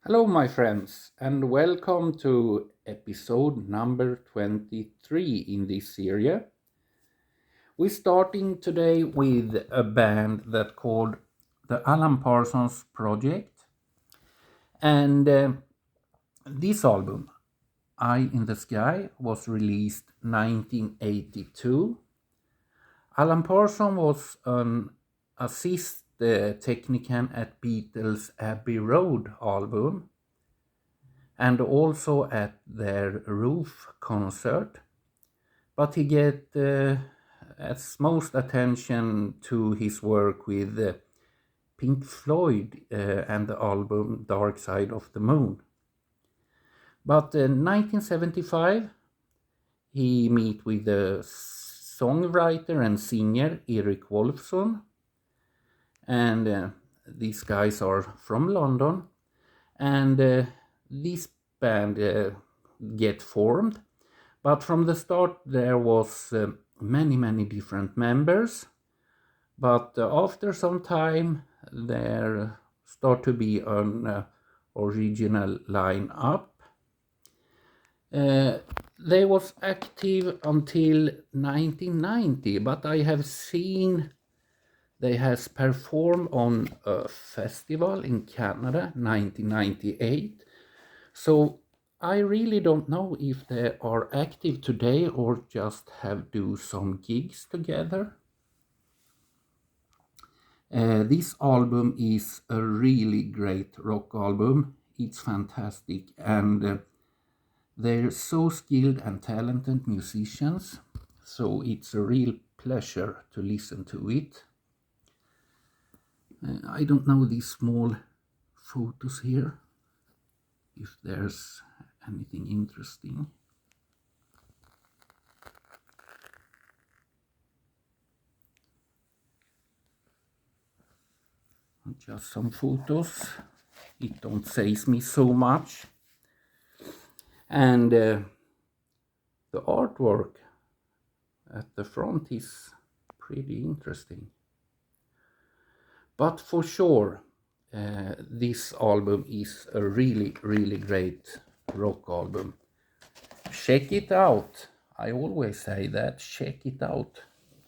Hello, my friends, and welcome to episode number 23 in this series. We're starting today with a band that called the Alan Parsons Project, and this album, Eye in the Sky, was released 1982. Alan Parsons was an assist technician at Beatles' Abbey Road album, and also at their Roof concert. But he get as most attention to his work with Pink Floyd and the album Dark Side of the Moon. But in 1975, he meet with the songwriter and singer Erik Wolfson, and these guys are from London, and this band get formed. But from the start there was many different members, but after some time there start to be an original line-up. They was active until 1990, but I have seen they has performed on a festival in Canada 1998. So I really don't know if they are active today or just have do some gigs together. This album is a really great rock album. It's fantastic, and they're so skilled and talented musicians, so it's a real pleasure to listen to it. I don't know these small photos here, if there's anything interesting. Just some photos. It don't says me so much. And the artwork at the front is pretty interesting. But for sure, this album is a really great rock album. Check it out. I always say that, check it out.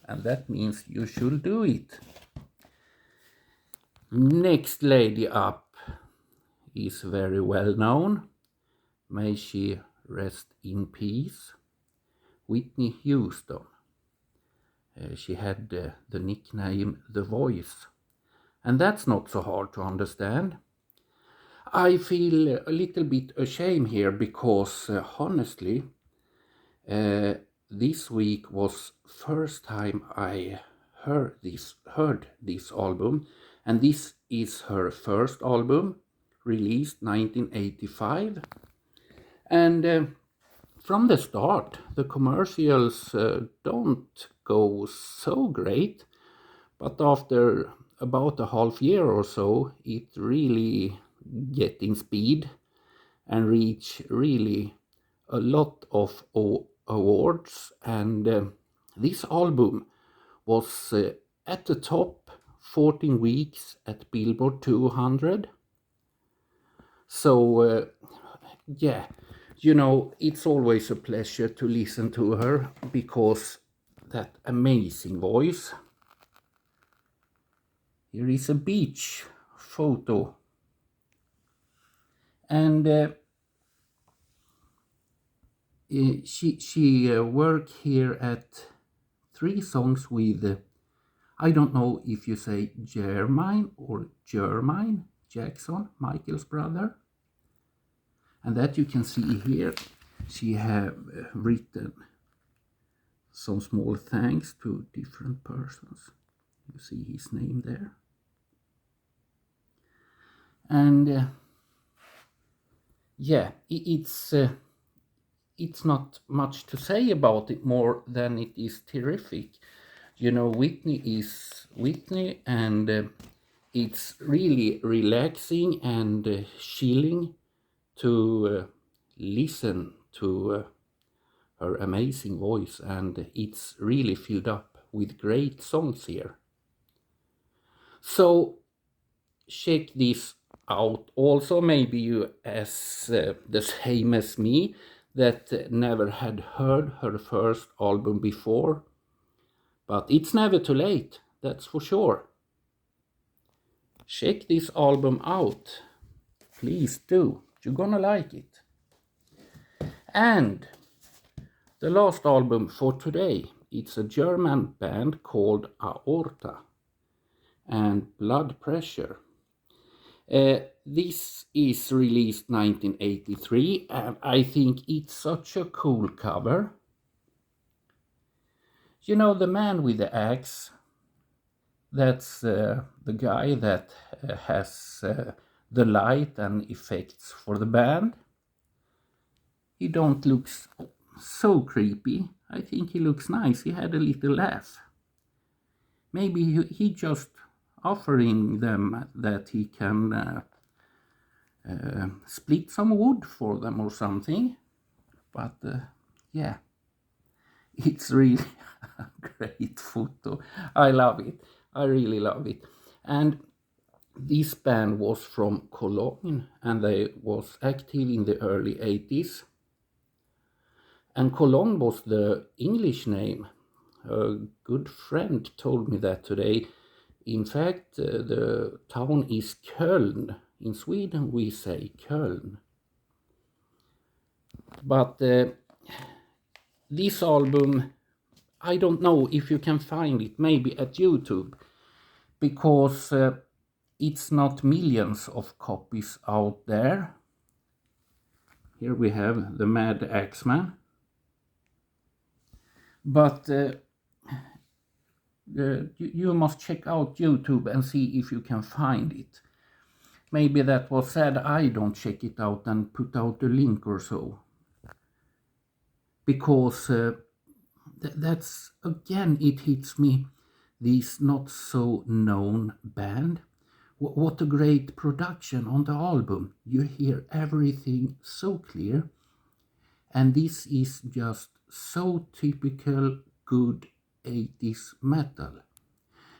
And that means you should do it. Next lady up is very well known. May she rest in peace. Whitney Houston. She had the nickname The Voice. And that's not so hard to understand. I feel a little bit ashamed here because honestly, this week was first time I heard this album, and this is her first album, released 1985. And from the start, the commercials don't go so great, but after about a half year or so, it really get in speed and reach really a lot of awards. And this album was at the top 14 weeks at Billboard 200. So yeah, you know, it's always a pleasure to listen to her because that amazing voice. Here is a beach photo, and she worked here at 3 songs with I don't know if you say Jermaine or Jermaine Jackson, Michael's brother. And that you can see here. She have written some small thanks to different persons. You see his name there. And yeah, it's not much to say about it more than it is terrific. You know, Whitney is Whitney, and it's really relaxing and chilling to listen to her amazing voice, and it's really filled up with great songs here. So check this out also. Maybe you as the same as me that never had heard her first album before. But it's never too late, that's for sure. Check this album out. Please do. You're gonna like it. And the last album for today, it's a German band called Aorta and Blood Pressure. This is released 1983 and I think it's such a cool cover. You know the man with the axe? That's the guy that has the light and effects for the band. He don't look so creepy. I think he looks nice. He had a little laugh. Maybe he just offering them that he can split some wood for them or something. But yeah, it's really a great photo. I love it. I really love it. And this band was from Cologne and they was active in the early 80s. And Cologne was the English name. A good friend told me that today. In fact, the town is Köln. In Sweden we say Köln. But this album, I don't know if you can find it, maybe at YouTube, because it's not millions of copies out there. Here we have the Mad Axeman. But you must check out YouTube and see if you can find it. Maybe that was said I don't check it out and put out a link or so. Because that's, again, it hits me, this not so known band. What a great production on the album. You hear everything so clear. And this is just so typical good 80s metal.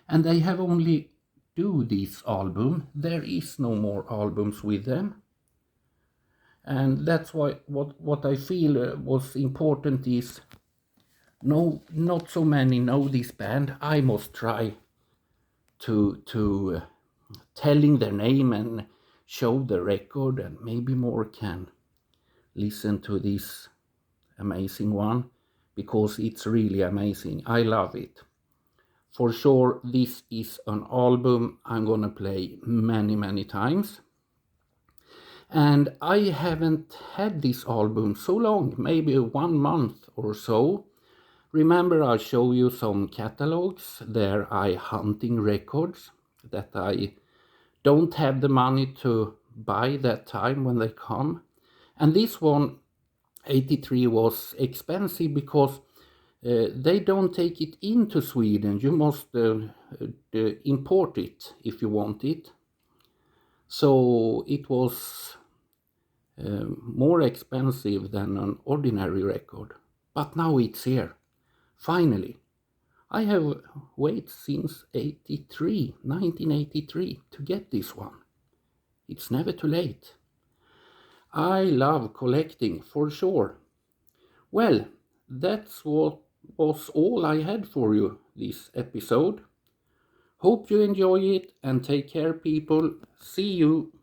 And they have only do this album. There is no more albums with them. And that's why what I feel was important is not so many know this band. I must try to telling their name and show the record, and maybe more can listen to this amazing one, because it's really amazing. I love it. For sure, this is an album I'm gonna play many times. And I haven't had this album so long, maybe 1 month or so. Remember, I'll show you some catalogs. There I hunting records that I don't have the money to buy that time when they come. And this one, 83, was expensive because they don't take it into Sweden. You must import it if you want it. So it was more expensive than an ordinary record. But now it's here. Finally. I have waited since 1983 to get this one. It's never too late. I love collecting, for sure. Well, that's what was all I had for you this episode. Hope you enjoy it and take care, people. See you.